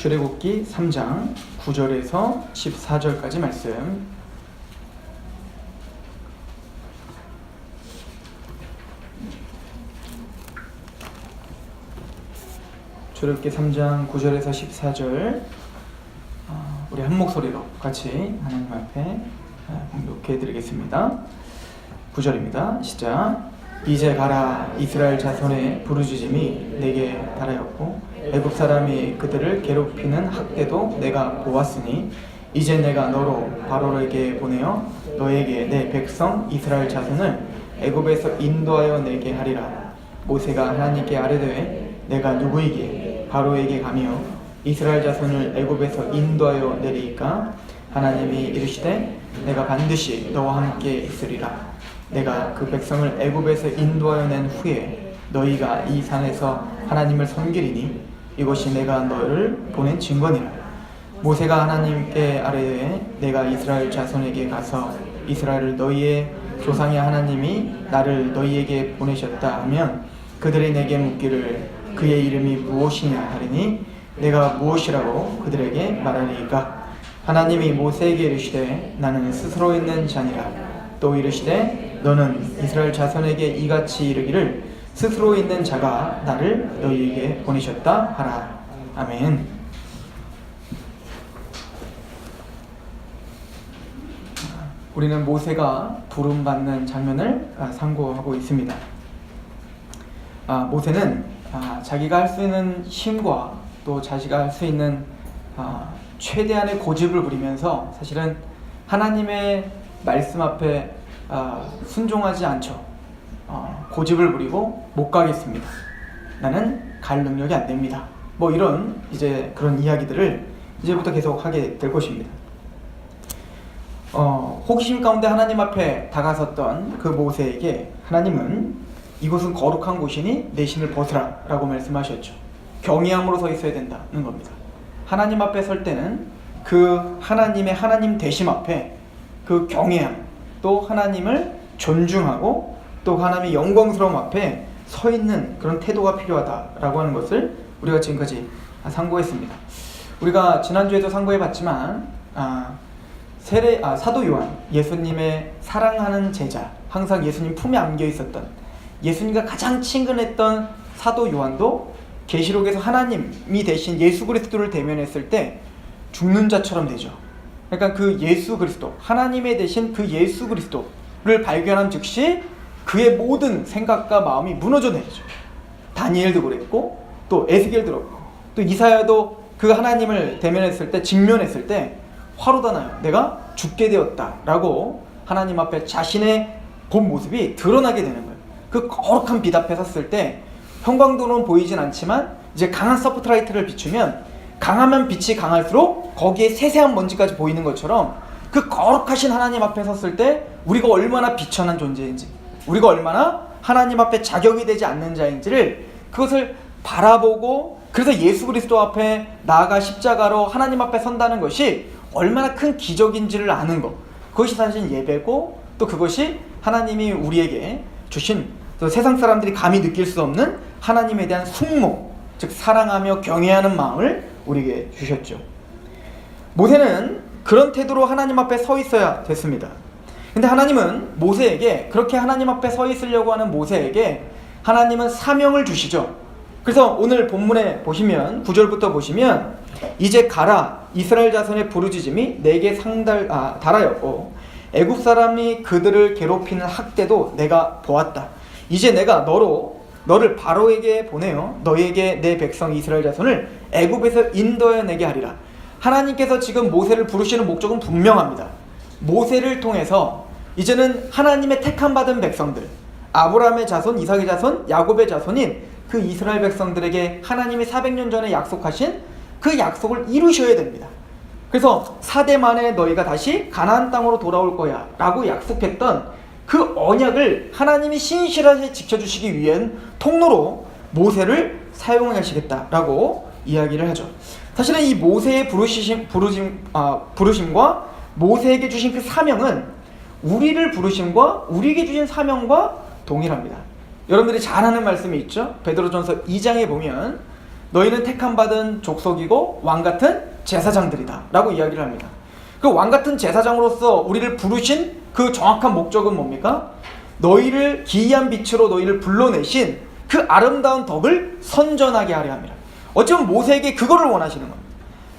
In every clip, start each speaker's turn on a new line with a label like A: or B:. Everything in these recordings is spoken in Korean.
A: 출애굽기 3장 9절에서 14절까지 말씀. 출애굽기 3장 9절에서 14절 우리 한 목소리로 같이 하나님 앞에 봉독해 드리겠습니다. 9절입니다. 시작. 이제 가라. 이스라엘 자손의 부르짖음이 내게 달하였고 애굽 사람이 그들을 괴롭히는 학대도 내가 보았으니 이제 내가 너로 바로에게 보내어 너에게 내 백성 이스라엘 자손을 애굽에서 인도하여 내게 하리라. 모세가 하나님께 아뢰되 내가 누구이기에 바로에게 가며 이스라엘 자손을 애굽에서 인도하여 내리이까? 하나님이 이르시되 내가 반드시 너와 함께 있으리라. 내가 그 백성을 애굽에서 인도하여 낸 후에 너희가 이 산에서 하나님을 섬기리니 이것이 내가 너를 보낸 증거니라. 모세가 하나님께 아뢰되 내가 이스라엘 자손에게 가서 이스라엘을 너희의 조상의 하나님이 나를 너희에게 보내셨다 하면 그들이 내게 묻기를 그의 이름이 무엇이냐 하리니 내가 무엇이라고 그들에게 말하리이까? 하나님이 모세에게 이르시되 나는 스스로 있는 자니라. 또 이르시되 너는 이스라엘 자손에게 이같이 이르기를 스스로 있는 자가 나를 너희에게 보내셨다 하라. 아멘. 우리는 모세가 부름받는 장면을 상고하고 있습니다. 모세는 자기가 할 수 있는 힘과 또 자기가 할 수 있는 최대한의 고집을 부리면서 사실은 하나님의 말씀 앞에 순종하지 않죠. 고집을 부리고 못 가겠습니다. 나는 갈 능력이 안 됩니다. 뭐 이런 이제 그런 이야기들을 이제부터 계속 하게 될 것입니다. 호기심 가운데 하나님 앞에 다가섰던 그 모세에게 하나님은 이곳은 거룩한 곳이니 내 신을 벗으라 라고 말씀하셨죠. 경외함으로 서 있어야 된다는 겁니다. 하나님 앞에 설 때는 그 하나님의 하나님 되심 앞에 그 경외함, 또 하나님을 존중하고 또 하나님의 영광스러움 앞에 서 있는 그런 태도가 필요하다라고 하는 것을 우리가 지금까지 상고했습니다. 우리가 지난주에도 상고해봤지만 사도 요한, 예수님의 사랑하는 제자, 항상 예수님 품에 안겨 있었던 예수님과 가장 친근했던 사도 요한도 계시록에서 하나님이 되신 예수 그리스도를 대면했을 때 죽는 자처럼 되죠. 그러니까 그 예수 그리스도, 하나님의 되신 그 예수 그리스도를 발견한 즉시 그의 모든 생각과 마음이 무너져 내리죠. 다니엘도 그랬고 또 에스겔도 그렇고 또 이사야도 그 하나님을 대면했을 때, 직면했을 때 화로다 나요. 내가 죽게 되었다라고 하나님 앞에 자신의 본 모습이 드러나게 되는 거예요. 그 거룩한 빛 앞에 섰을 때 형광등으로는 보이진 않지만 이제 강한 서프트라이트를 비추면 강하면 빛이 강할수록 거기에 세세한 먼지까지 보이는 것처럼 그 거룩하신 하나님 앞에 섰을 때 우리가 얼마나 비천한 존재인지, 우리가 얼마나 하나님 앞에 자격이 되지 않는 자인지를 그것을 바라보고, 그래서 예수 그리스도 앞에 나아가 십자가로 하나님 앞에 선다는 것이 얼마나 큰 기적인지를 아는 것, 그것이 사실 예배고 또 그것이 하나님이 우리에게 주신 또 세상 사람들이 감히 느낄 수 없는 하나님에 대한 숙모, 즉 사랑하며 경외하는 마음을 우리에게 주셨죠. 모세는 그런 태도로 하나님 앞에 서 있어야 됐습니다. 근데 하나님은 모세에게, 그렇게 하나님 앞에 서 있으려고 하는 모세에게 하나님은 사명을 주시죠. 그래서 오늘 본문에 보시면 9절부터 보시면 이제 가라. 이스라엘 자손의 부르짖음이 내게 달하였고 애굽 사람이 그들을 괴롭히는 학대도 내가 보았다. 이제 내가 너를 바로에게 보내어 너에게 내 백성 이스라엘 자손을 애굽에서 인도하여 내게 하리라. 하나님께서 지금 모세를 부르시는 목적은 분명합니다. 모세를 통해서 이제는 하나님의 택함 받은 백성들, 아브라함의 자손, 이삭의 자손, 야곱의 자손인 그 이스라엘 백성들에게 하나님이 400년 전에 약속하신 그 약속을 이루셔야 됩니다. 그래서 4대 만에 너희가 다시 가나안 땅으로 돌아올 거야 라고 약속했던 그 언약을 하나님이 신실하게 지켜주시기 위한 통로로 모세를 사용하시겠다라고 이야기를 하죠. 사실은 이 모세의 부르심과 모세에게 주신 그 사명은 우리를 부르심과 우리에게 주신 사명과 동일합니다. 여러분들이 잘 아는 말씀이 있죠. 베드로전서 2장에 보면 너희는 택함받은 족속이고 왕같은 제사장들이다 라고 이야기를 합니다. 그 왕같은 제사장으로서 우리를 부르신 그 정확한 목적은 뭡니까? 너희를 기이한 빛으로 너희를 불러내신 그 아름다운 덕을 선전하게 하려 함이라. 어쩌면 모세에게 그거를 원하시는 겁니다.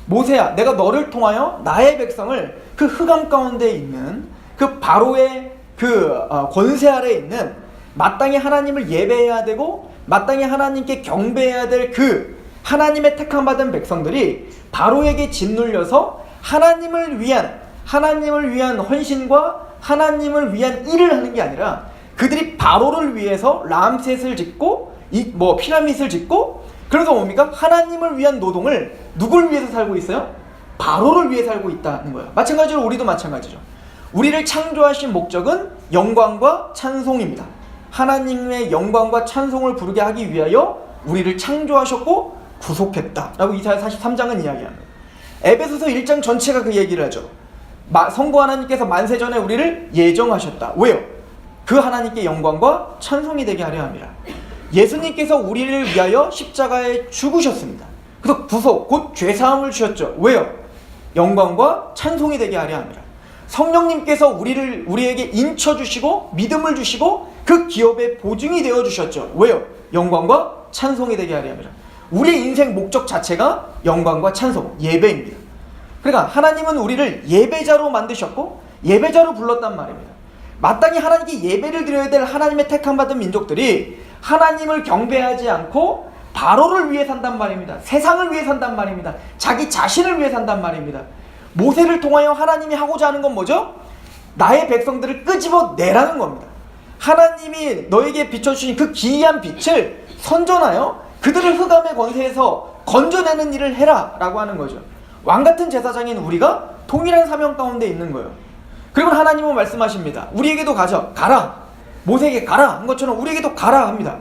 A: 모세야, 내가 너를 통하여 나의 백성을 그 흑암 가운데 있는 그 바로의 그 권세 아래에 있는 마땅히 하나님을 예배해야 되고 마땅히 하나님께 경배해야 될 그 하나님의 택함받은 백성들이 바로에게 짓눌려서 하나님을 위한 헌신과 하나님을 위한 일을 하는 게 아니라 그들이 바로를 위해서 람셋을 짓고 피라밋을 짓고, 그래서 뭡니까? 하나님을 위한 노동을 누굴 위해서 살고 있어요? 바로를 위해 살고 있다는 거예요. 마찬가지로 우리도 마찬가지죠. 우리를 창조하신 목적은 영광과 찬송입니다. 하나님의 영광과 찬송을 부르게 하기 위하여 우리를 창조하셨고 구속했다 라고 이사야 43장은 이야기합니다. 에베소서 1장 전체가 그 얘기를 하죠. 성부 하나님께서 만세 전에 우리를 예정하셨다. 왜요? 그 하나님께 영광과 찬송이 되게 하려 함이라. 예수님께서 우리를 위하여 십자가에 죽으셨습니다. 그래서 구속, 곧 죄사함을 주셨죠. 왜요? 영광과 찬송이 되게 하려 함이라. 성령님께서 우리에게 인쳐주시고 믿음을 주시고 그 기업의 보증이 되어주셨죠. 왜요? 영광과 찬송이 되게 하려 함이라. 우리의 인생 목적 자체가 영광과 찬송, 예배입니다. 그러니까 하나님은 우리를 예배자로 만드셨고 예배자로 불렀단 말입니다. 마땅히 하나님께 예배를 드려야 될 하나님의 택함받은 민족들이 하나님을 경배하지 않고 바로를 위해 산단 말입니다. 세상을 위해 산단 말입니다. 자기 자신을 위해 산단 말입니다. 모세를 통하여 하나님이 하고자 하는 건 뭐죠? 나의 백성들을 끄집어내라는 겁니다. 하나님이 너에게 비춰주신 그 기이한 빛을 선전하여 그들을 흑암의 권세에서 건져내는 일을 해라 라고 하는 거죠. 왕같은 제사장인 우리가 동일한 사명 가운데 있는 거예요. 그리고 하나님은 말씀하십니다. 우리에게도 가라. 모세에게 가라 한 것처럼 우리에게도 가라 합니다.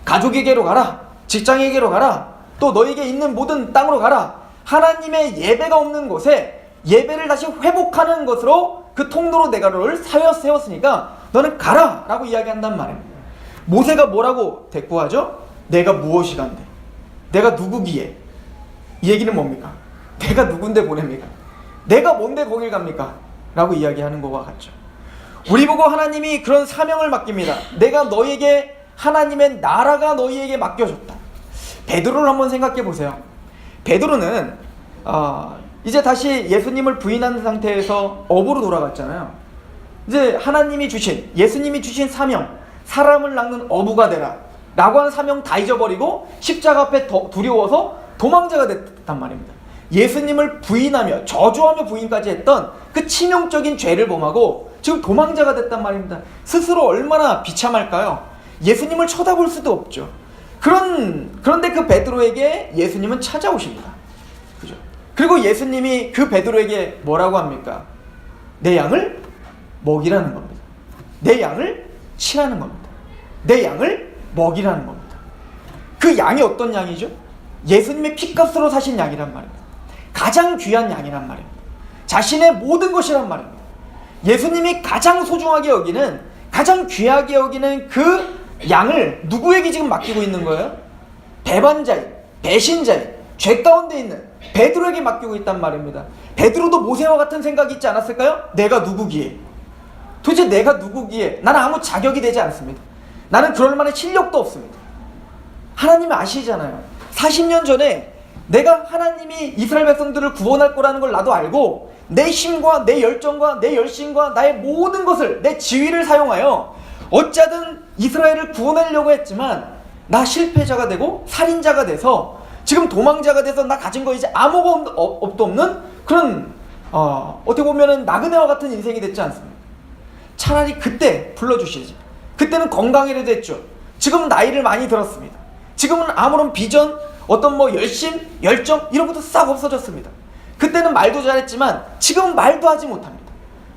A: 가족에게로 가라, 직장에게로 가라, 또 너에게 있는 모든 땅으로 가라. 하나님의 예배가 없는 곳에 예배를 다시 회복하는 것으로 그 통로로 내가 너를 세웠으니까 너는 가라 라고 이야기한단 말입니다. 모세가 뭐라고 대꾸하죠? 내가 무엇이간데, 내가 누구기에. 이 얘기는 뭡니까? 내가 누군데 보냅니까? 내가 뭔데 거길 갑니까? 라고 이야기하는 것과 같죠. 우리 보고 하나님이 그런 사명을 맡깁니다. 내가 너에게, 하나님의 나라가 너희에게 맡겨졌다. 베드로를 한번 생각해 보세요. 베드로는 이제 다시 예수님을 부인한 상태에서 업으로 돌아갔잖아요. 이제 하나님이 주신, 예수님이 주신 사명, 사람을 낚는 어부가 되라 라고 하는 사명 다 잊어버리고 십자가 앞에 두려워서 도망자가 됐단 말입니다. 예수님을 부인하며 저주하며 부인까지 했던 그 치명적인 죄를 범하고 지금 도망자가 됐단 말입니다. 스스로 얼마나 비참할까요? 예수님을 쳐다볼 수도 없죠. 그런데 그 베드로에게 예수님은 찾아오십니다. 그죠? 그리고 예수님이 그 베드로에게 뭐라고 합니까? 내 양을 먹이라는 겁니다. 내 양을 치라는 겁니다. 내 양을 먹이라는 겁니다. 그 양이 어떤 양이죠? 예수님의 피값으로 사신 양이란 말입니다. 가장 귀한 양이란 말입니다. 자신의 모든 것이란 말입니다. 예수님이 가장 소중하게 여기는, 가장 귀하게 여기는 그 양을 누구에게 지금 맡기고 있는 거예요? 배반자인, 배신자인, 죄 가운데 있는 베드로에게 맡기고 있단 말입니다. 베드로도 모세와 같은 생각이 있지 않았을까요? 내가 누구기에? 도대체 내가 누구기에? 나는 아무 자격이 되지 않습니다. 나는 그럴 만한 실력도 없습니다. 하나님이 아시잖아요. 40년 전에 내가 하나님이 이스라엘 백성들을 구원할 거라는 걸 나도 알고 내 힘과 내 열정과 내 열심과 나의 모든 것을, 내 지위를 사용하여 어찌하든 이스라엘을 구원하려고 했지만 나 실패자가 되고 살인자가 돼서 지금 도망자가 돼서 나 가진 거 이제 아무것도 없는 그런 어떻게 보면은 나그네와 같은 인생이 됐지 않습니까? 차라리 그때 불러주시지. 그때는 건강이라도 했죠. 지금은 나이를 많이 들었습니다. 지금은 아무런 비전, 어떤 열심, 열정 이런 것도 싹 없어졌습니다. 그때는 말도 잘했지만 지금은 말도 하지 못합니다.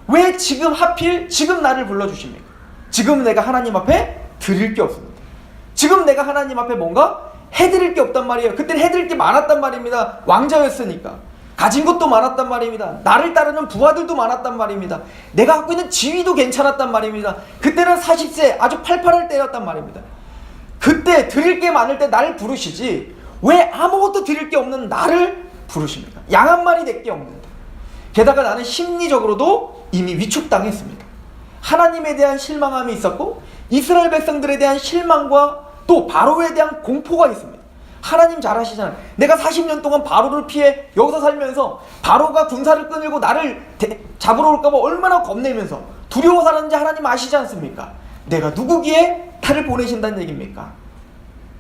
A: 왜 지금 하필 지금 나를 불러주십니까? 지금 내가 하나님 앞에 드릴 게 없습니다. 지금 내가 하나님 앞에 뭔가 해드릴 게 없단 말이에요. 그때는 해드릴 게 많았단 말입니다. 왕자였으니까. 가진 것도 많았단 말입니다. 나를 따르는 부하들도 많았단 말입니다. 내가 갖고 있는 지위도 괜찮았단 말입니다. 그때는 40세 아주 팔팔할 때였단 말입니다. 그때 드릴 게 많을 때 나를 부르시지 왜 아무것도 드릴 게 없는 나를 부르십니까? 양 한 마리 낼 게 없는데. 게다가 나는 심리적으로도 이미 위축당했습니다. 하나님에 대한 실망함이 있었고 이스라엘 백성들에 대한 실망과 또 바로에 대한 공포가 있습니다. 하나님 잘 아시잖아요. 내가 40년 동안 바로를 피해 여기서 살면서 바로가 군사를 끊고 나를 잡으러 올까봐 얼마나 겁내면서 두려워 살았는지 하나님 아시지 않습니까? 내가 누구기에 나를 보내신다는 얘기입니까?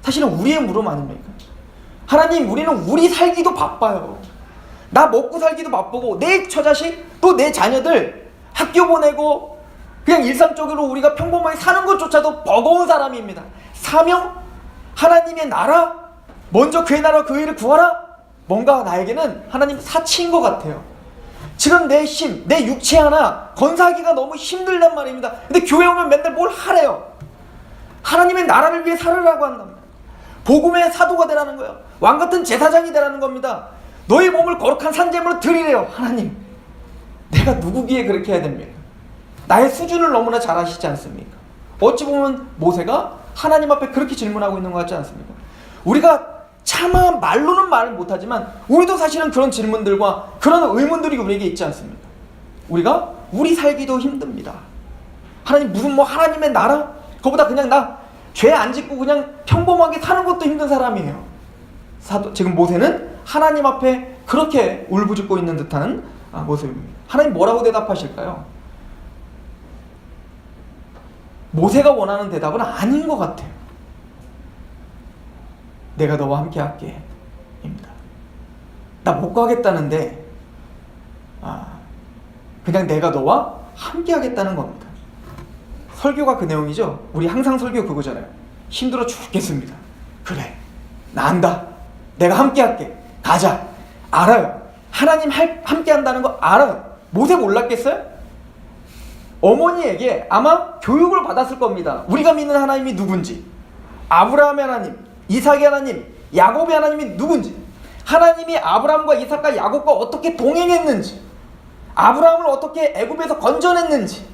A: 사실은 우리의 물음 아닙니까? 하나님, 우리는 우리 살기도 바빠요. 나 먹고 살기도 바쁘고 내 처자식 또 내 자녀들 학교 보내고 그냥 일상적으로 우리가 평범하게 사는 것조차도 버거운 사람입니다. 사명? 하나님의 나라? 먼저 그의 나라 그 의를 구하라? 뭔가 나에게는 하나님 사치인 것 같아요. 지금 내 힘, 내 육체 하나 건사하기가 너무 힘들단 말입니다. 근데 교회 오면 맨날 뭘 하래요. 하나님의 나라를 위해 살으라고 한답니다. 복음의 사도가 되라는 거예요. 왕같은 제사장이 되라는 겁니다. 너희 몸을 거룩한 산제물로 드리래요. 하나님, 내가 누구기에 그렇게 해야 됩니까? 나의 수준을 너무나 잘 아시지 않습니까? 어찌 보면 모세가 하나님 앞에 그렇게 질문하고 있는 것 같지 않습니까? 우리가 차마 말로는 말을 못하지만 우리도 사실은 그런 질문들과 그런 의문들이 우리에게 있지 않습니까? 우리가 우리 살기도 힘듭니다. 하나님, 무슨 하나님의 나라? 그거보다 그냥 나 죄 안 짓고 그냥 평범하게 사는 것도 힘든 사람이에요. 지금 모세는 하나님 앞에 그렇게 울부짖고 있는 듯한 모습입니다. 하나님 뭐라고 대답하실까요? 모세가 원하는 대답은 아닌 것 같아요. 내가 너와 함께 할게 입니다. 나 못 가겠다는데 그냥 내가 너와 함께 하겠다는 겁니다. 설교가 그 내용이죠. 우리 항상 설교 그거잖아요. 힘들어 죽겠습니다. 그래, 나 안다. 내가 함께 할게. 가자. 알아요. 하나님 함께 한다는 거 알아요. 모세 몰랐겠어요? 어머니에게 아마 교육을 받았을 겁니다. 우리가 믿는 하나님이 누군지, 아브라함의 하나님, 이삭의 하나님, 야곱의 하나님이 누군지, 하나님이 아브라함과 이삭과 야곱과 어떻게 동행했는지, 아브라함을 어떻게 애굽에서 건져냈는지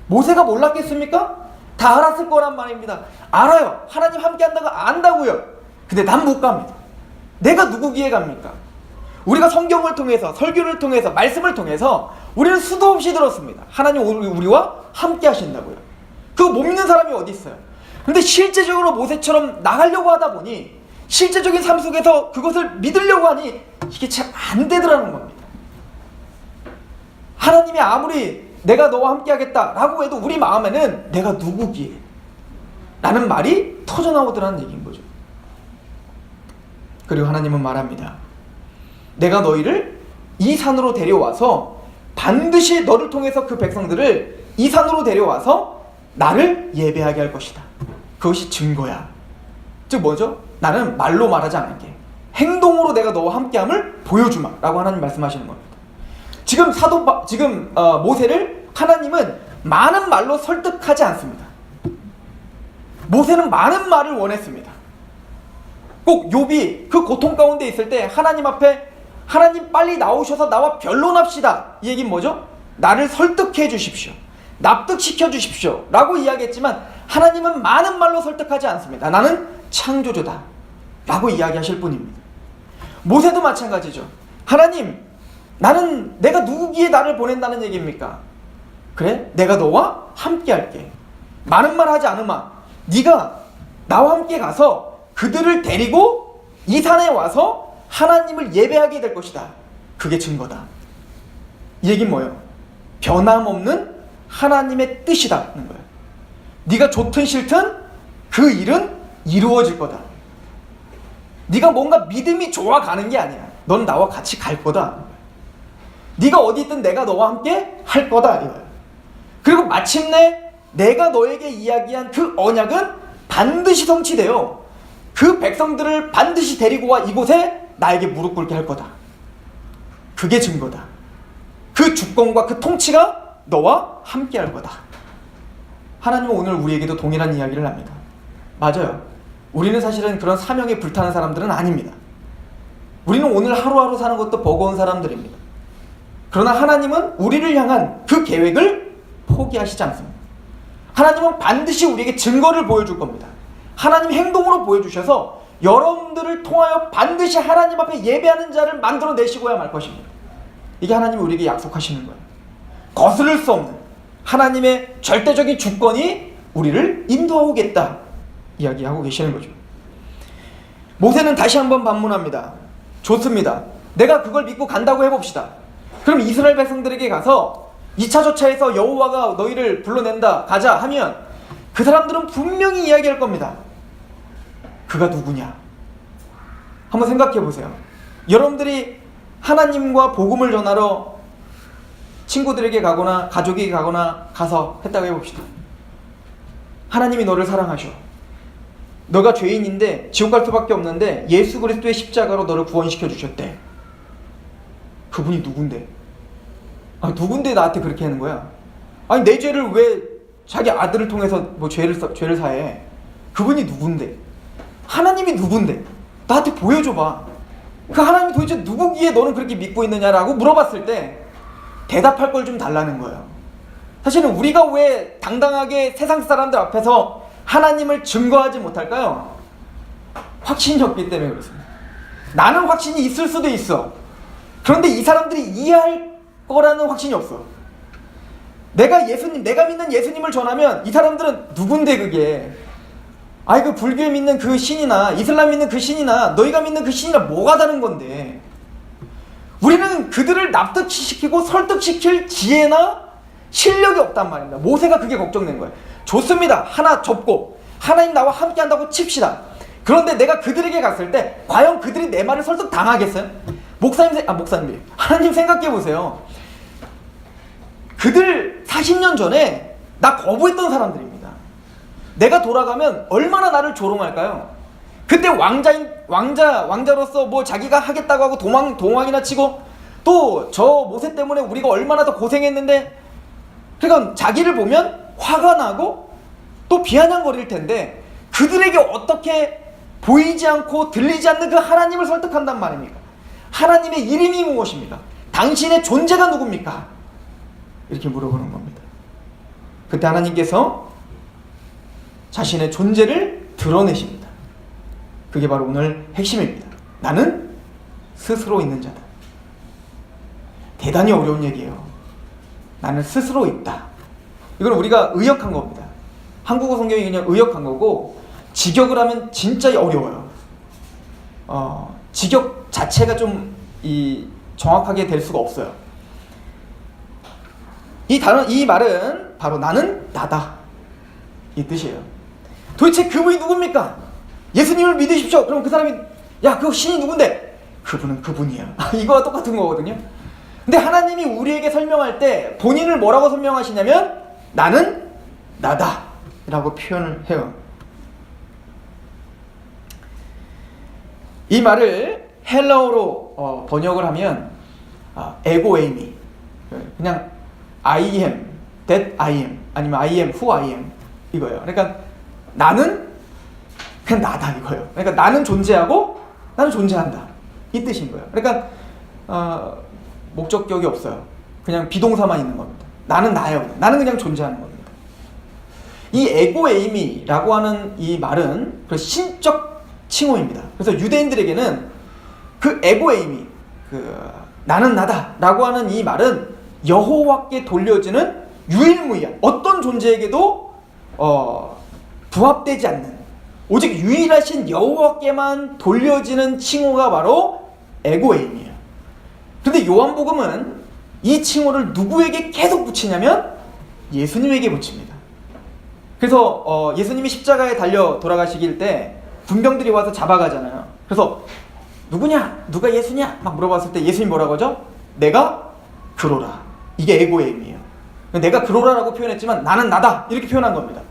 A: 모세가 몰랐겠습니까? 다 알았을 거란 말입니다. 알아요. 하나님 함께 한다고 안다고요. 근데 난 못 갑니다. 내가 누구기에 갑니까? 우리가 성경을 통해서, 설교를 통해서, 말씀을 통해서 우리는 수도 없이 들었습니다. 하나님 우리와 함께 하신다고요. 그거 못 믿는 사람이 어디 있어요? 근데 실제적으로 모세처럼 나가려고 하다 보니 실제적인 삶 속에서 그것을 믿으려고 하니 이게 참 안 되더라는 겁니다. 하나님이 아무리 내가 너와 함께 하겠다라고 해도 우리 마음에는 내가 누구기에? 라는 말이 터져나오더라는 얘기인 거죠. 그리고 하나님은 말합니다. 내가 너희를 이 산으로 데려와서 반드시 너를 통해서 그 백성들을 이 산으로 데려와서 나를 예배하게 할 것이다. 그것이 증거야. 즉 뭐죠? 나는 말로 말하지 않을게. 행동으로 내가 너와 함께함을 보여주마 라고 하나님 말씀하시는 겁니다. 지금 모세를 하나님은 많은 말로 설득하지 않습니다. 모세는 많은 말을 원했습니다. 꼭 욥이 그 고통 가운데 있을 때 하나님 앞에 하나님 빨리 나오셔서 나와 변론합시다. 이 얘기는 뭐죠? 나를 설득해 주십시오. 납득시켜 주십시오. 라고 이야기했지만 하나님은 많은 말로 설득하지 않습니다. 나는 창조주다. 라고 이야기하실 뿐입니다. 모세도 마찬가지죠. 하나님, 내가 누구기에 나를 보낸다는 얘기입니까? 그래? 내가 너와 함께 할게. 많은 말 하지 않으마. 네가 나와 함께 가서 그들을 데리고 이 산에 와서 하나님을 예배하게 될 것이다. 그게 증거다. 이 얘기는 뭐예요? 변함없는 하나님의 뜻이다는 거예요. 네가 좋든 싫든 그 일은 이루어질 거다. 네가 뭔가 믿음이 좋아가는 게 아니야. 넌 나와 같이 갈 거다. 네가 어디 있든 내가 너와 함께 할 거다 이거예요. 그리고 마침내 내가 너에게 이야기한 그 언약은 반드시 성취되어 그 백성들을 반드시 데리고 와 이곳에 나에게 무릎 꿇게 할 거다. 그게 증거다. 그 주권과 그 통치가 너와 함께 할 거다. 하나님은 오늘 우리에게도 동일한 이야기를 합니다. 맞아요. 우리는 사실은 그런 사명에 불타는 사람들은 아닙니다. 우리는 오늘 하루하루 사는 것도 버거운 사람들입니다. 그러나 하나님은 우리를 향한 그 계획을 포기하시지 않습니다. 하나님은 반드시 우리에게 증거를 보여줄 겁니다. 하나님 행동으로 보여주셔서 여러분들을 통하여 반드시 하나님 앞에 예배하는 자를 만들어내시고야 말 것입니다. 이게 하나님이 우리에게 약속하시는 거예요. 거스를 수 없는 하나님의 절대적인 주권이 우리를 인도하겠다 이야기하고 계시는 거죠. 모세는 다시 한번 반문합니다. 좋습니다. 내가 그걸 믿고 간다고 해봅시다. 그럼 이스라엘 백성들에게 가서 2차 조차에서 여호와가 너희를 불러낸다 가자 하면 그 사람들은 분명히 이야기할 겁니다. 그가 누구냐? 한번 생각해 보세요. 여러분들이 하나님과 복음을 전하러 친구들에게 가거나 가족에게 가거나 가서 했다고 해봅시다. 하나님이 너를 사랑하셔. 너가 죄인인데 지옥 갈 수밖에 없는데 예수 그리스도의 십자가로 너를 구원시켜 주셨대. 그분이 누군데? 누군데 나한테 그렇게 하는 거야? 아니 내 죄를 왜 자기 아들을 통해서 뭐 죄를 사해? 그분이 누군데? 하나님이 누군데? 나한테 보여줘봐. 그 하나님이 도대체 누구기에 너는 그렇게 믿고 있느냐라고 물어봤을 때 대답할 걸 좀 달라는 거예요. 사실은 우리가 왜 당당하게 세상 사람들 앞에서 하나님을 증거하지 못할까요? 확신이 없기 때문에 그렇습니다. 나는 확신이 있을 수도 있어. 그런데 이 사람들이 이해할 거라는 확신이 없어. 내가 믿는 예수님을 전하면 이 사람들은 누군데 그게? 그 불교에 믿는 그 신이나 이슬람 믿는 그 신이나 너희가 믿는 그 신이나 뭐가 다른 건데? 우리는 그들을 납득시키고 설득시킬 지혜나 실력이 없단 말입니다. 모세가 그게 걱정된 거예요. 좋습니다. 하나 접고 하나님 나와 함께 한다고 칩시다. 그런데 내가 그들에게 갔을 때 과연 그들이 내 말을 설득 당하겠어요? 목사님 하나님 생각해 보세요. 그들 40년 전에 나 거부했던 사람들입니다. 내가 돌아가면 얼마나 나를 조롱할까요? 그때 왕자로서 뭐 자기가 하겠다고 하고 동왕이나 치고 또 저 모세 때문에 우리가 얼마나 더 고생했는데, 그러니까 자기를 보면 화가 나고 또 비아냥거릴 텐데 그들에게 어떻게 보이지 않고 들리지 않는 그 하나님을 설득한단 말입니까? 하나님의 이름이 무엇입니까? 당신의 존재가 누굽니까? 이렇게 물어보는 겁니다. 그때 하나님께서 자신의 존재를 드러내십니다. 그게 바로 오늘 핵심입니다. 나는 스스로 있는 자다. 대단히 어려운 얘기예요. 나는 스스로 있다. 이건 우리가 의역한 겁니다. 한국어 성경이 그냥 의역한 거고, 직역을 하면 진짜 어려워요. 직역 자체가 좀 정확하게 될 수가 없어요. 이 말은 바로 나는 나다 이 뜻이에요. 도대체 그분이 누굽니까? 예수님을 믿으십시오. 그럼 그 사람이 그 신이 누군데? 그분은 그분이야. 이거와 똑같은 거거든요. 근데 하나님이 우리에게 설명할 때 본인을 뭐라고 설명하시냐면 나는 나다 라고 표현을 해요. 이 말을 헬라어로 번역을 하면 에고에이미, 그냥 I am, that I am, 아니면 I am who I am 이거예요. 그러니까 나는 그냥 나다 이거예요. 그러니까 나는 존재하고 나는 존재한다 이 뜻인 거예요. 그러니까 목적격이 없어요. 그냥 비동사만 있는 겁니다. 나는 나예요. 나는 그냥 존재하는 겁니다. 이 에고에이미라고 하는 이 말은 그 신적 칭호입니다. 그래서 유대인들에게는 그 에고에이미, 나는 나다라고 하는 이 말은 여호와께 돌려지는 유일무이한 어떤 존재에게도 부합되지 않는 오직 유일하신 여호와께만 돌려지는 칭호가 바로 에고에이미예요. 그런데 요한복음은 이 칭호를 누구에게 계속 붙이냐면 예수님에게 붙입니다. 그래서 예수님이 십자가에 달려 돌아가시길 때 군병들이 와서 잡아가잖아요. 그래서 누구냐? 누가 예수냐? 막 물어봤을 때 예수님이 뭐라고 하죠? 내가 그로라. 이게 에고에이미예요. 내가 그로라라고 표현했지만 나는 나다 이렇게 표현한 겁니다.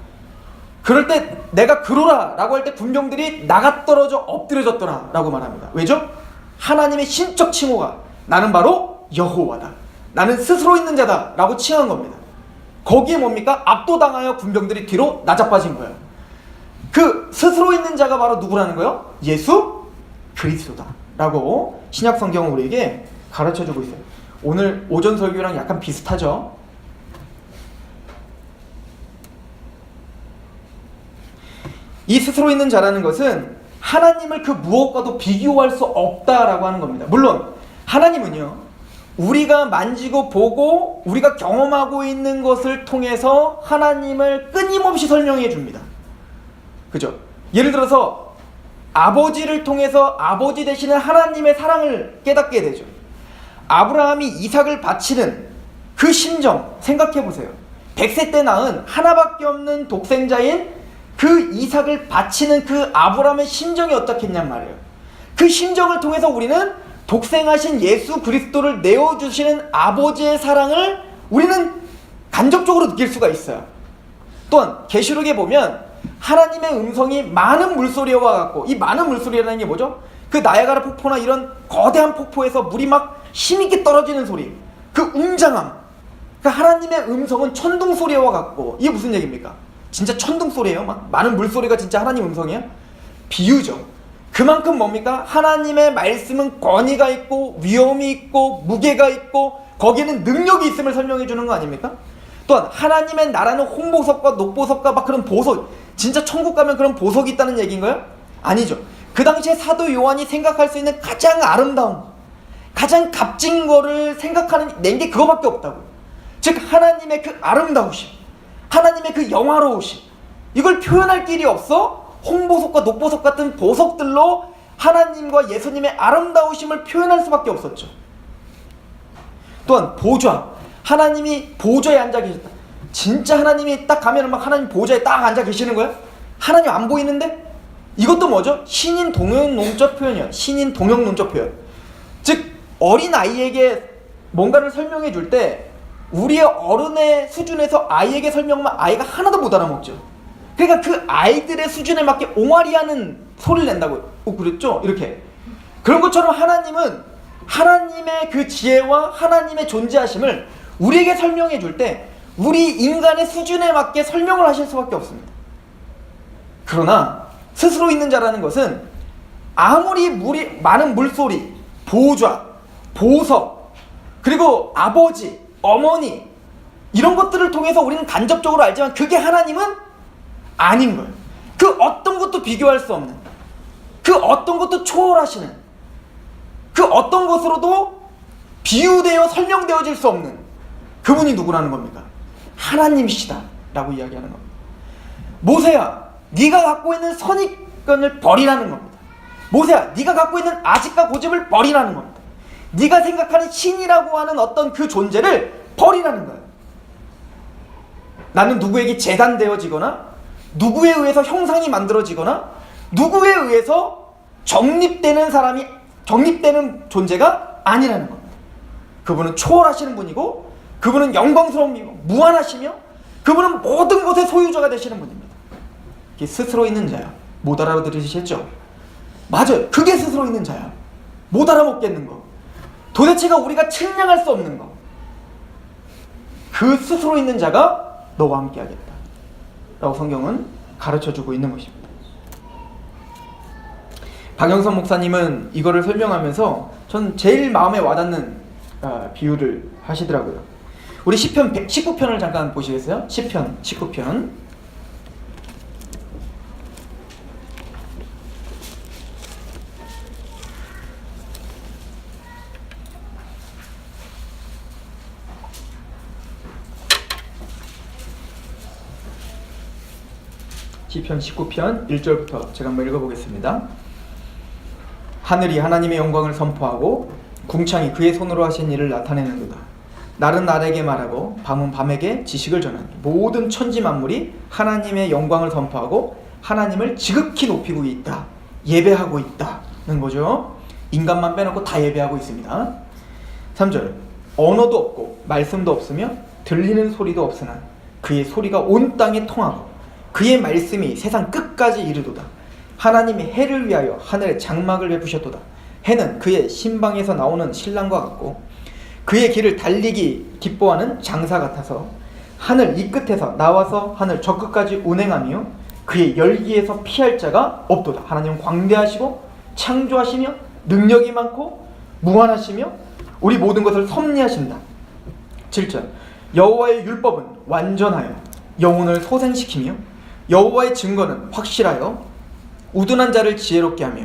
A: 그럴 때 내가 그로라 라고 할 때 군병들이 나가 떨어져 엎드려졌더라 라고 말합니다. 왜죠? 하나님의 신적 칭호가 나는 바로 여호와다, 나는 스스로 있는 자다 라고 칭한 겁니다. 거기에 뭡니까? 압도당하여 군병들이 뒤로 나자빠진 거예요. 그 스스로 있는 자가 바로 누구라는 거예요? 예수 그리스도다 라고 신약 성경은 우리에게 가르쳐주고 있어요. 오늘 오전 설교랑 약간 비슷하죠? 이 스스로 있는 자라는 것은 하나님을 그 무엇과도 비교할 수 없다라고 하는 겁니다. 물론 하나님은요, 우리가 만지고 보고 우리가 경험하고 있는 것을 통해서 하나님을 끊임없이 설명해 줍니다. 그죠? 예를 들어서 아버지를 통해서 아버지 되시는 하나님의 사랑을 깨닫게 되죠. 아브라함이 이삭을 바치는 그 심정 생각해 보세요. 100세 때 낳은 하나밖에 없는 독생자인 그 이삭을 바치는 그 아브라함의 심정이 어떻겠냔 말이에요. 그 심정을 통해서 우리는 독생하신 예수 그리스도를 내어주시는 아버지의 사랑을 우리는 간접적으로 느낄 수가 있어요. 또한 계시록에 보면 하나님의 음성이 많은 물소리와 같고, 이 많은 물소리라는 게 뭐죠? 그 나야가라 폭포나 이런 거대한 폭포에서 물이 막 힘있게 떨어지는 소리, 그 웅장함, 그 하나님의 음성은 천둥 소리와 같고, 이게 무슨 얘기입니까? 진짜 천둥 소리예요? 막 많은 물소리가 진짜 하나님 음성이에요? 비유죠. 그만큼 뭡니까? 하나님의 말씀은 권위가 있고 위엄이 있고 무게가 있고 거기에는 능력이 있음을 설명해 주는 거 아닙니까? 또한 하나님의 나라는 홍보석과 녹보석과 막 그런 보석, 진짜 천국 가면 그런 보석이 있다는 얘기인가요? 아니죠. 그 당시에 사도 요한이 생각할 수 있는 가장 아름다운, 가장 값진 거를 낸 게 그거밖에 없다고요. 즉 하나님의 그 아름다우심, 하나님의 그 영화로우심, 이걸 표현할 길이 없어 홍보석과 녹보석 같은 보석들로 하나님과 예수님의 아름다우심을 표현할 수밖에 없었죠. 또한 보좌, 하나님이 보좌에 앉아 계셨다. 진짜 하나님이 딱 가면은 막 하나님 보좌에 딱 앉아 계시는 거예요? 하나님 안 보이는데? 이것도 뭐죠? 신인 동형론적 표현이에요. 신인 동형론적 표현. 즉 어린 아이에게 뭔가를 설명해 줄 때 우리의 어른의 수준에서 아이에게 설명하면 아이가 하나도 못 알아먹죠. 그러니까 그 아이들의 수준에 맞게 옹알이하는 소리를 낸다고 그랬죠? 이렇게. 그런 것처럼 하나님은 하나님의 그 지혜와 하나님의 존재하심을 우리에게 설명해 줄 때 우리 인간의 수준에 맞게 설명을 하실 수밖에 없습니다. 그러나 스스로 있는 자라는 것은 아무리 많은 물소리, 보좌, 보석, 그리고 아버지, 어머니 이런 것들을 통해서 우리는 간접적으로 알지만 그게 하나님은 아닌 거예요. 그 어떤 것도 비교할 수 없는, 그 어떤 것도 초월하시는, 그 어떤 것으로도 비유되어 설명되어질 수 없는 그분이 누구라는 겁니까? 하나님이시다 라고 이야기하는 겁니다. 모세야, 네가 갖고 있는 선입견을 버리라는 겁니다. 모세야, 네가 갖고 있는 아집과 고집을 버리라는 겁니다. 네가 생각하는 신이라고 하는 어떤 그 존재를 버리라는 거예요. 나는 누구에게 재단되어지거나 누구에 의해서 형상이 만들어지거나 누구에 의해서 정립되는 존재가 아니라는 겁니다. 그분은 초월하시는 분이고 그분은 영광스러운 분이고 무한하시며 그분은 모든 것의 소유자가 되시는 분입니다. 그게 스스로 있는 자야. 못 알아들으시겠죠? 맞아요. 그게 스스로 있는 자야. 못 알아먹겠는 거. 도대체가 우리가 측량할 수 없는 거. 그 스스로 있는 자가 너와 함께 하겠다 라고 성경은 가르쳐주고 있는 것입니다. 박영선 목사님은 이거를 설명하면서 전 제일 마음에 와닿는 비유를 하시더라고요. 우리 시편 19편을 잠깐 보시겠어요? 시편 19편. 시편 19편 1절부터 제가 한번 읽어보겠습니다. 하늘이 하나님의 영광을 선포하고 궁창이 그의 손으로 하신 일을 나타내는도다. 날은 날에게 말하고 밤은 밤에게 지식을 전하니 모든 천지 만물이 하나님의 영광을 선포하고 하나님을 지극히 높이고 있다. 예배하고 있다는 거죠. 인간만 빼놓고 다 예배하고 있습니다. 3절 언어도 없고 말씀도 없으며 들리는 소리도 없으나 그의 소리가 온 땅에 통하고 그의 말씀이 세상 끝까지 이르도다. 하나님이 해를 위하여 하늘에 장막을 베푸셨도다. 해는 그의 신방에서 나오는 신랑과 같고 그의 길을 달리기 기뻐하는 장사 같아서 하늘 이 끝에서 나와서 하늘 저 끝까지 운행하며 그의 열기에서 피할 자가 없도다. 하나님은 광대하시고 창조하시며 능력이 많고 무한하시며 우리 모든 것을 섭리하신다. 7절 여호와의 율법은 완전하여 영혼을 소생시키며 여호와의 증거는 확실하여 우둔한 자를 지혜롭게 하며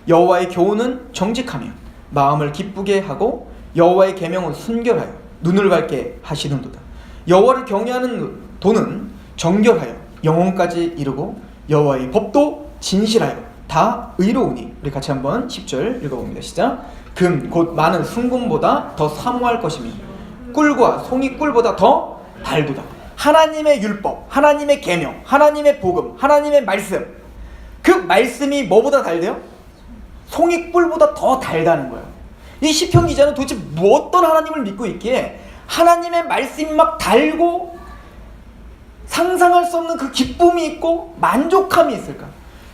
A: 여호와의 교훈은 정직하며 마음을 기쁘게 하고 여호와의 계명은 순결하여 눈을 밝게 하시는도다. 여호와를 경외하는 도는 정결하여 영혼까지 이르고 여호와의 법도 진실하여 다 의로우니. 우리 같이 한번 10절 읽어봅니다. 시작. 금 곧 많은 순금보다 더 사모할 것이며 꿀과 송이 꿀보다 더 달도다. 하나님의 율법, 하나님의 계명, 하나님의 복음, 하나님의 말씀, 그 말씀이 뭐보다 달대요? 송이 꿀보다 더 달다는 거예요. 이 시편 기자는 도대체 어떤 하나님을 믿고 있기에 하나님의 말씀이 막 달고 상상할 수 없는 그 기쁨이 있고 만족함이 있을까?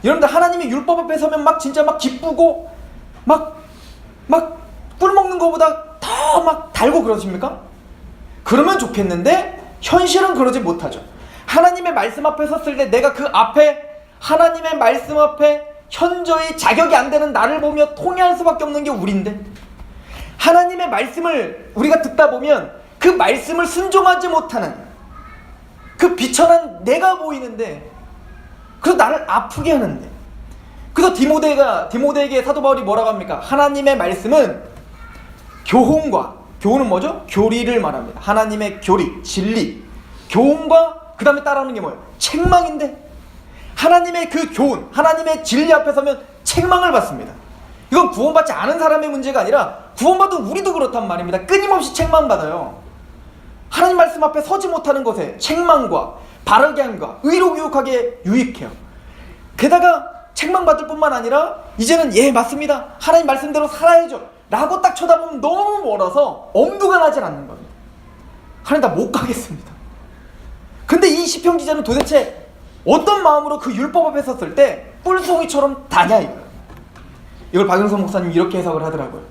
A: 여러분들 하나님의 율법 앞에 서면 막 진짜 막 기쁘고 막 꿀 먹는 것보다 더 막 달고 그러십니까? 그러면 좋겠는데 현실은 그러지 못하죠. 하나님의 말씀 앞에 섰을 때 내가 그 앞에 하나님의 말씀 앞에 현저히 자격이 안 되는 나를 보며 통회할 수밖에 없는 게 우리인데, 하나님의 말씀을 우리가 듣다 보면 그 말씀을 순종하지 못하는 그 비천한 내가 보이는데, 그래서 나를 아프게 하는데, 그래서 디모데에게 사도 바울이 뭐라고 합니까? 하나님의 말씀은 교훈은 뭐죠? 교리를 말합니다. 하나님의 교리, 진리, 교훈과 그 다음에 따라오는 게 뭐예요? 책망인데, 하나님의 그 교훈, 하나님의 진리 앞에 서면 책망을 받습니다. 이건 구원받지 않은 사람의 문제가 아니라 구원받은 우리도 그렇단 말입니다. 끊임없이 책망받아요. 하나님 말씀 앞에 서지 못하는 것에 책망과 바르게 함과 의로 교육하게 유익해요. 게다가 책망받을 뿐만 아니라 이제는 예 맞습니다, 하나님 말씀대로 살아야죠 라고 딱 쳐다보면 너무 멀어서 엄두가 나질 않는 겁니다. 하나님 나 못 가겠습니다. 근데 이 시편 기자는 도대체 어떤 마음으로 그 율법 앞에 섰을 때 뿔송이처럼 다냐 이거예요. 이걸 박영선 목사님이 이렇게 해석을 하더라고요.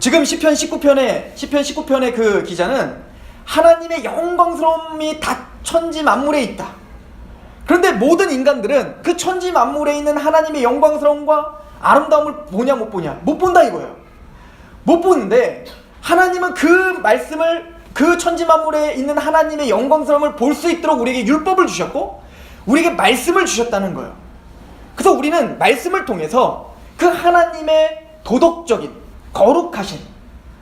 A: 지금 시편 19편의 그 기자는 하나님의 영광스러움이 다 천지 만물에 있다. 그런데 모든 인간들은 그 천지 만물에 있는 하나님의 영광스러움과 아름다움을 보냐 못 보냐? 못 본다 이거예요. 못 보는데 하나님은 그 말씀을, 그 천지 만물에 있는 하나님의 영광스러움을 볼 수 있도록 우리에게 율법을 주셨고 우리에게 말씀을 주셨다는 거예요. 그래서 우리는 말씀을 통해서 그 하나님의 도덕적인 거룩하신,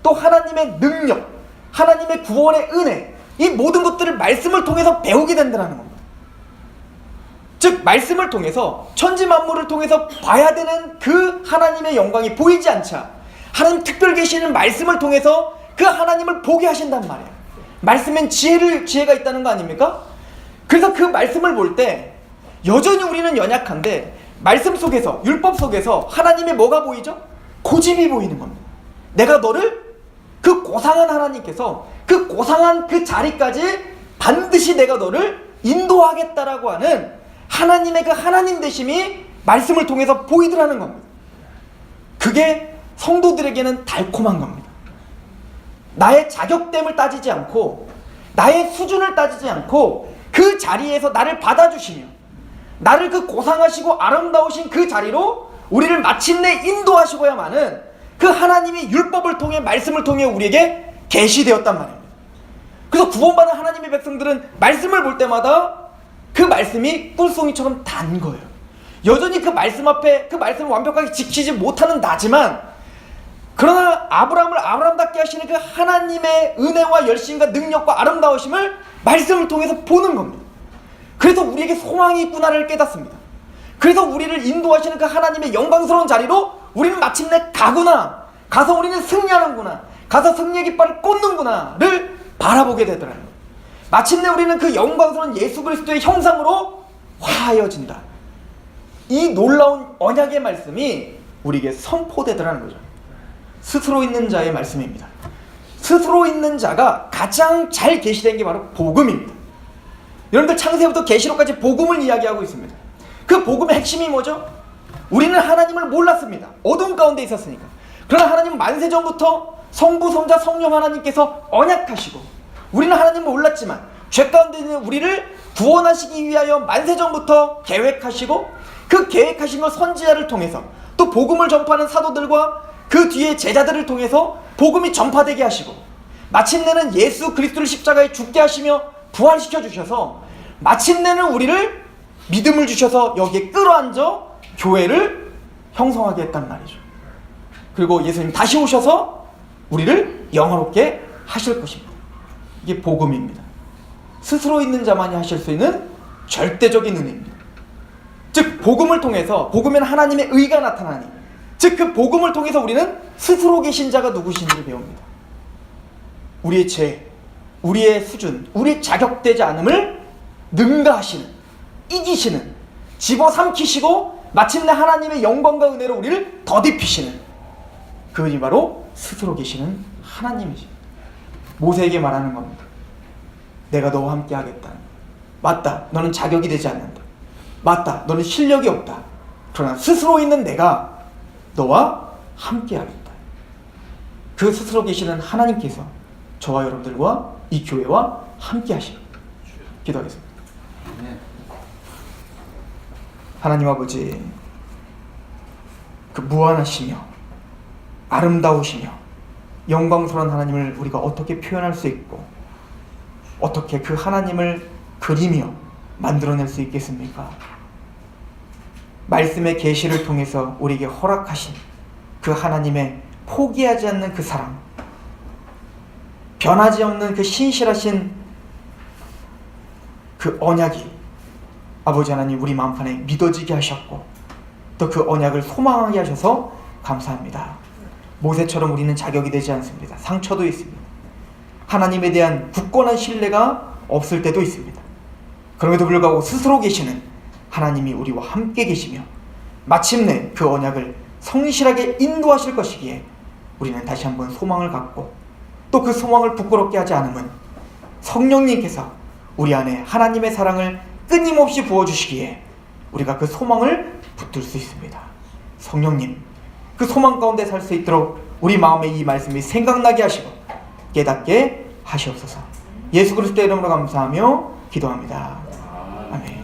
A: 또 하나님의 능력, 하나님의 구원의 은혜, 이 모든 것들을 말씀을 통해서 배우게 된다는 겁니다. 즉 말씀을 통해서 천지 만물을 통해서 봐야 되는 그 하나님의 영광이 보이지 않자 하나님 특별 계시는 말씀을 통해서 그 하나님을 보게 하신단 말이에요. 말씀엔 지혜가 있다는 거 아닙니까? 그래서 그 말씀을 볼 때 여전히 우리는 연약한데 말씀 속에서, 율법 속에서 하나님의 뭐가 보이죠? 고집이 보이는 겁니다. 내가 너를, 그 고상한 하나님께서 그 고상한 그 자리까지 반드시 내가 너를 인도하겠다라고 하는 하나님의 그 하나님 되심이 말씀을 통해서 보이더라는 겁니다. 그게 성도들에게는 달콤한 겁니다. 나의 자격됨을 따지지 않고 나의 수준을 따지지 않고 그 자리에서 나를 받아주시며 나를 그 고상하시고 아름다우신 그 자리로 우리를 마침내 인도하시고야만은 그 하나님이 율법을 통해, 말씀을 통해 우리에게 계시되었단 말입니다. 그래서 구원받은 하나님의 백성들은 말씀을 볼 때마다 그 말씀이 꿀송이처럼 단 거예요. 여전히 그 말씀 앞에 그 말씀을 완벽하게 지키지 못하는 나지만, 그러나 아브라함을 아브라함답게 하시는 그 하나님의 은혜와 열심과 능력과 아름다우심을 말씀을 통해서 보는 겁니다. 그래서 우리에게 소망이 있구나를 깨닫습니다. 그래서 우리를 인도하시는 그 하나님의 영광스러운 자리로 우리는 마침내 가구나, 가서 우리는 승리하는구나, 가서 승리의 깃발을 꽂는구나를 바라보게 되더라고요. 마침내 우리는 그 영광스러운 예수 그리스도의 형상으로 화하여진다. 이 놀라운 언약의 말씀이 우리에게 선포되더라는 거죠. 스스로 있는 자의 말씀입니다. 스스로 있는 자가 가장 잘 계시된 게 바로 복음입니다. 여러분들 창세부터 계시록까지 복음을 이야기하고 있습니다. 그 복음의 핵심이 뭐죠? 우리는 하나님을 몰랐습니다. 어두운 가운데 있었으니까. 그러나 하나님은 만세전부터 성부, 성자, 성령 하나님께서 언약하시고, 우리는 하나님을 몰랐지만 죄 가운데 있는 우리를 구원하시기 위하여 만세전부터 계획하시고, 그 계획하신 걸 선지자를 통해서, 또 복음을 전파하는 사도들과 그 뒤에 제자들을 통해서 복음이 전파되게 하시고, 마침내는 예수 그리스도를 십자가에 죽게 하시며 부활시켜 주셔서 마침내는 우리를 믿음을 주셔서 여기에 끌어안아 교회를 형성하게 했단 말이죠. 그리고 예수님 다시 오셔서 우리를 영화롭게 하실 것입니다. 이게 복음입니다. 스스로 있는 자만이 하실 수 있는 절대적인 은혜입니다. 즉 복음을 통해서, 복음에는 하나님의 의가 나타나니, 즉 그 복음을 통해서 우리는 스스로 계신 자가 누구신지를 배웁니다. 우리의 죄, 우리의 수준, 우리의 자격되지 않음을 능가하시는, 이기시는, 집어삼키시고 마침내 하나님의 영광과 은혜로 우리를 더딥히시는 그분이 바로 스스로 계시는 하나님이십니다. 모세에게 말하는 겁니다. 내가 너와 함께 하겠다. 맞다, 너는 자격이 되지 않는다. 맞다, 너는 실력이 없다. 그러나 스스로 있는 내가 너와 함께 하겠다. 그 스스로 계시는 하나님께서 저와 여러분들과 이 교회와 함께 하시는, 기도하겠습니다. 하나님 아버지, 그 무한하시며 아름다우시며 영광스러운 하나님을 우리가 어떻게 표현할 수 있고 어떻게 그 하나님을 그리며 만들어낼 수 있겠습니까? 말씀의 계시를 통해서 우리에게 허락하신 그 하나님의 포기하지 않는 그 사랑, 변하지 없는 그 신실하신 그 언약이 아버지 하나님 우리 마음판에 믿어지게 하셨고 또 그 언약을 소망하게 하셔서 감사합니다. 모세처럼 우리는 자격이 되지 않습니다. 상처도 있습니다. 하나님에 대한 굳건한 신뢰가 없을 때도 있습니다. 그럼에도 불구하고 스스로 계시는 하나님이 우리와 함께 계시며 마침내 그 언약을 성실하게 인도하실 것이기에 우리는 다시 한번 소망을 갖고 또 그 소망을 부끄럽게 하지 않음은 성령님께서 우리 안에 하나님의 사랑을 끊임없이 부어주시기에 우리가 그 소망을 붙들 수 있습니다. 성령님, 그 소망 가운데 살 수 있도록 우리 마음에 이 말씀이 생각나게 하시고 깨닫게 하시옵소서. 예수 그리스도의 이름으로 감사하며 기도합니다. 아멘.